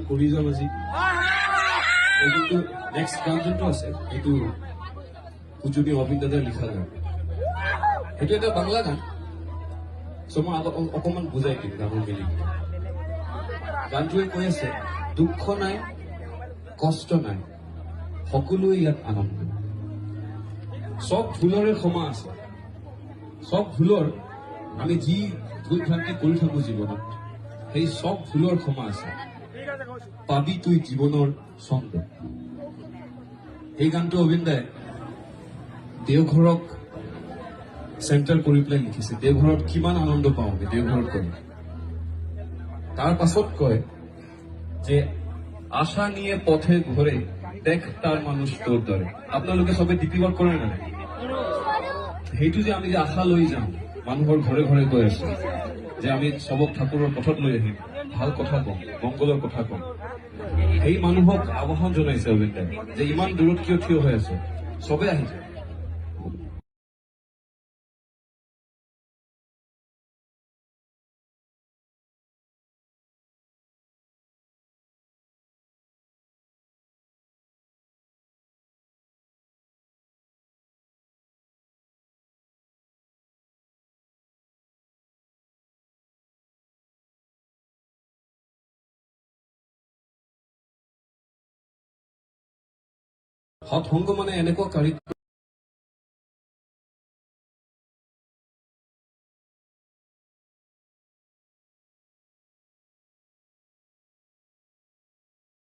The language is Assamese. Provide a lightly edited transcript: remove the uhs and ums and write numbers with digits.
কৰি যাম আজি। কিন্তু নেক্সট গান যোনটো আছে সেইটো উজনি অবিন দাদাই লিখা গান, সেইটো এটা বাংলা গান। চ' মই অকমান বুজাই দিম গানৰ মিনিং। গানটোৱে কৈ আছে, দুখ নাই কষ্ট নাই সকলোৱে ইয়াত আনন্দ। চব ভুলৰে ক্ষমা আছে, চব ভুলৰ আমি যি ভুল ভ্ৰান্তি কৰি থাকো জীৱনত, সেই চব ভুলৰ ক্ষমা আছে, পাবি তুই জীৱনৰ ছন্দ। এই গানটো অবিন দাই দেওঘৰক চেণ্টাৰ কৰি পেলাই লিখিছে। দেওঘৰত কিমান আনন্দ পাওঁ আমি দেওঘৰত কৰি। তাৰ পাছত কয় যে আশা নিয়ে পথে ঘৰে দেখ তাৰ মানুষ তোৰ দৰে। আপোনালোকে সবে ডিপি ৱৰ্ক কৰে নাই? সেইটো যে আমি যে আশা লৈ যাম, মানুহৰ ঘৰে ঘৰে গৈ আছো যে আমি চবক ঠাকুৰৰ পথত লৈ আহিম, ভাল কথা কম, মংগলৰ কথা কম, সেই মানুহক আহ্বান জনাইছে অবিন দাই যে ইমান দূৰত কিয় থিয় হৈ আছে, চবে আহি যায়। সৎসংগ মানে এনেকুৱা কাৰিকৰ